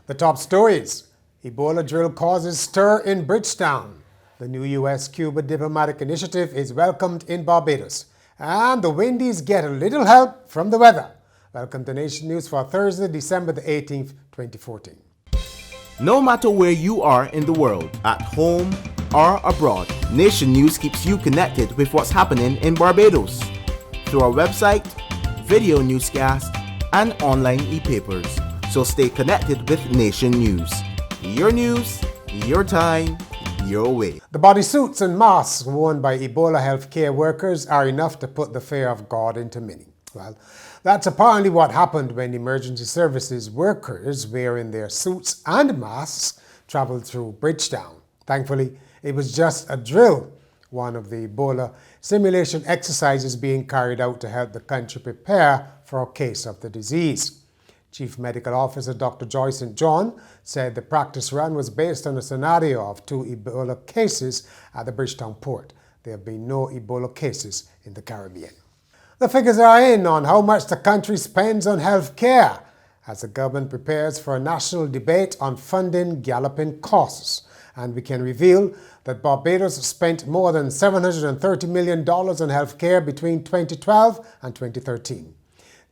The top stories. Ebola drill causes stir in Bridgetown. The new US-Cuba diplomatic initiative is welcomed in Barbados. And the Windies get a little help from the weather. Welcome to Nation News for Thursday, December the 18th, 2014. No matter where you are in the world, at home or abroad, Nation News keeps you connected with what's happening in Barbados through our website, video newscast, and online e-papers. So stay connected with Nation News. Your time, your way. The bodysuits and masks worn by Ebola healthcare workers are enough to put the fear of God into many. Well, that's apparently what happened when emergency services workers wearing their suits and masks traveled through Bridgetown. Thankfully, it was just a drill, one of the Ebola simulation exercises being carried out to help the country prepare for a case of the disease. Chief Medical Officer Dr. Joyce St. John said the practice run was based on a scenario of 2 Ebola cases at the Bridgetown port. There have been no Ebola cases in the Caribbean. The figures are in on how much the country spends on health care as the government prepares for a national debate on funding galloping costs. And we can reveal that Barbados spent more than $730 million on health care between 2012 and 2013.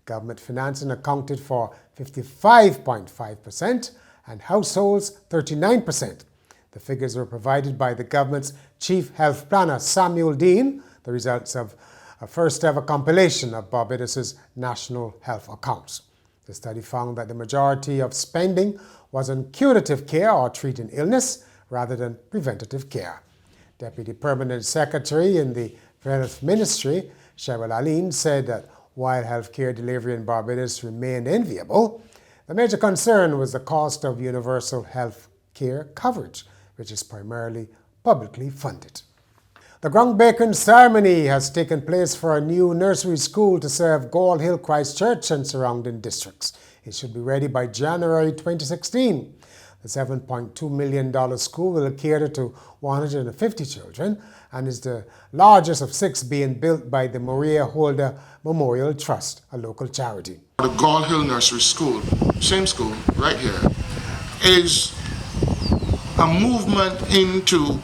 Government financing accounted for 55.5% and households 39%. The figures were provided by the government's chief health planner, Samuel Dean, the results of a first-ever compilation of Barbados's national health accounts. The study found that the majority of spending was on curative care or treating illness rather than preventative care. Deputy Permanent Secretary in the Health Ministry, Cheryl Aline, said that while healthcare delivery in Barbados remained enviable, the major concern was the cost of universal health care coverage, which is primarily publicly funded. The groundbreaking ceremony has taken place for a new nursery school to serve Gall Hill Christchurch and surrounding districts. It should be ready by January 2016. The $7.2 million school will cater to 150 children and is the largest of 6 being built by the Maria Holder Memorial Trust, a local charity. The Gall Hill Nursery School, same school right here, is a movement into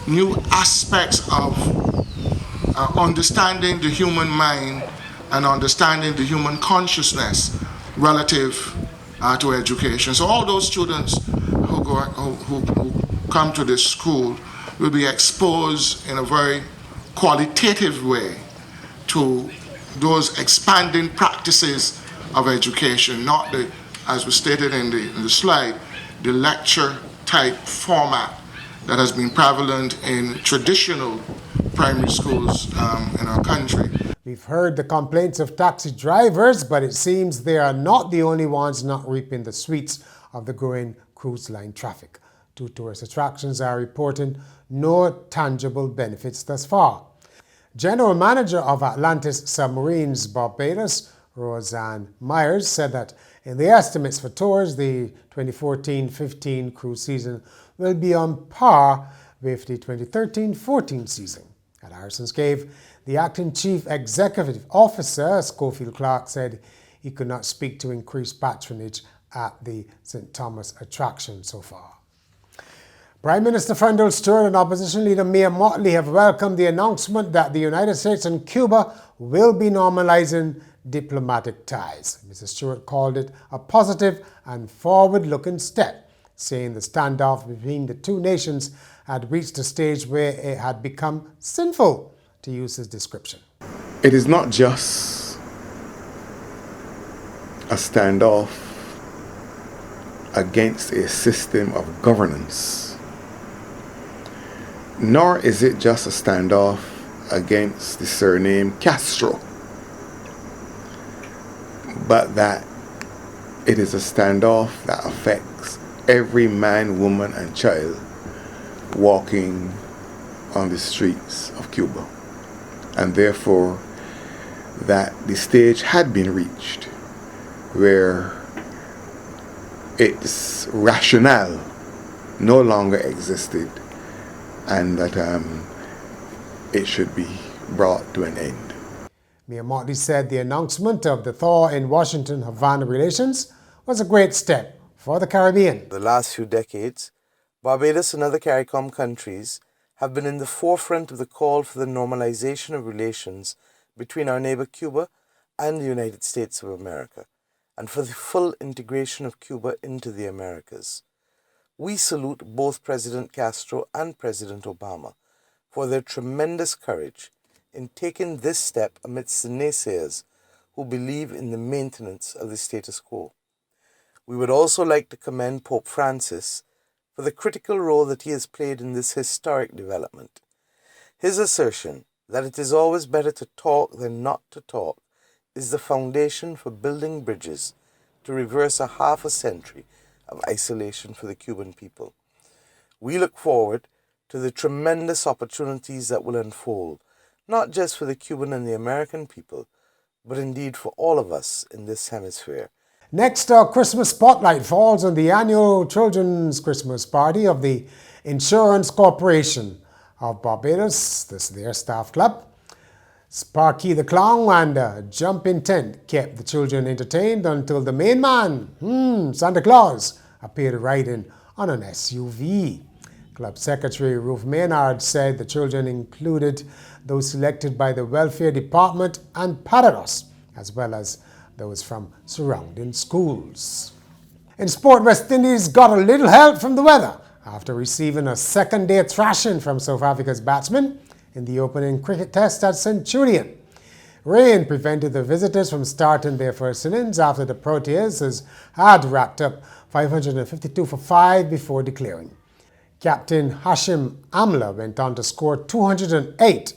new aspects of understanding the human mind and understanding the human consciousness relative to education. So all those students who come to this school will be exposed in a very qualitative way to those expanding practices of education, not the, as was stated in the slide, the lecture type format that has been prevalent in traditional primary schools in our country. We've heard the complaints of taxi drivers, but it seems they are not the only ones not reaping the sweets of the growing cruise line traffic. 2 tourist attractions are reporting no tangible benefits thus far. General Manager of Atlantis Submarines Barbados, Roseanne Myers, said that in the estimates for tours, the 2014-15 cruise season will be on par with the 2013-14 season. At Harrison's Cave, the acting chief executive officer, Schofield Clark, said he could not speak to increased patronage at the St. Thomas attraction so far. Prime Minister Frendel Stuart and opposition leader Mia Mottley have welcomed the announcement that the United States and Cuba will be normalizing diplomatic ties. Mr. Stuart called it a positive and forward-looking step, saying the standoff between the two nations had reached a stage where it had become sinful, to use his description. It is not just a standoff against a system of governance, nor is it just a standoff against the surname Castro, but that it is a standoff that affects every man, woman, and child walking on the streets of Cuba. And therefore, that the stage had been reached where its rationale no longer existed and that it should be brought to an end. Mia Mottley said the announcement of the thaw in Washington-Havana relations was a great step for the Caribbean. The last few decades, Barbados and other CARICOM countries have been in the forefront of the call for the normalization of relations between our neighbor Cuba and the United States of America, and for the full integration of Cuba into the Americas. We salute both President Castro and President Obama for their tremendous courage in taking this step amidst the naysayers who believe in the maintenance of the status quo. We would also like to commend Pope Francis for the critical role that he has played in this historic development. His assertion that it is always better to talk than not to talk is the foundation for building bridges to reverse a half a century of isolation for the Cuban people. We look forward to the tremendous opportunities that will unfold, not just for the Cuban and the American people, but indeed for all of us in this hemisphere. Next, our Christmas spotlight falls on the annual Children's Christmas Party of the Insurance Corporation of Barbados. This is their staff club. Sparky the Clown and Jumping Tent kept the children entertained until the main man, Santa Claus, appeared riding on an SUV. Club Secretary Ruth Maynard said the children included those selected by the Welfare Department and Barbados, as well as those from surrounding schools. In sport, West Indies got a little help from the weather after receiving a second-day thrashing from South Africa's batsmen in the opening cricket test at Centurion. Rain prevented the visitors from starting their first innings after the Proteas had racked up 552 for 5 before declaring. Captain Hashim Amla went on to score 208,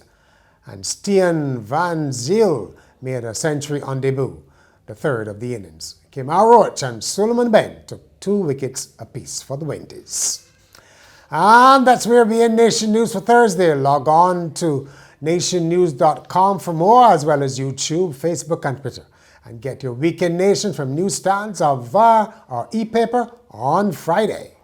and Stian Van Zyl made a century on debut, the third of the innings. Kemar Roach and Suleiman Ben took 2 wickets apiece for the Windies. And that's where we end Nation News for Thursday. Log on to nationnews.com for more, as well as YouTube, Facebook, and Twitter. And get your Weekend Nation from newsstands or via our e-paper on Friday.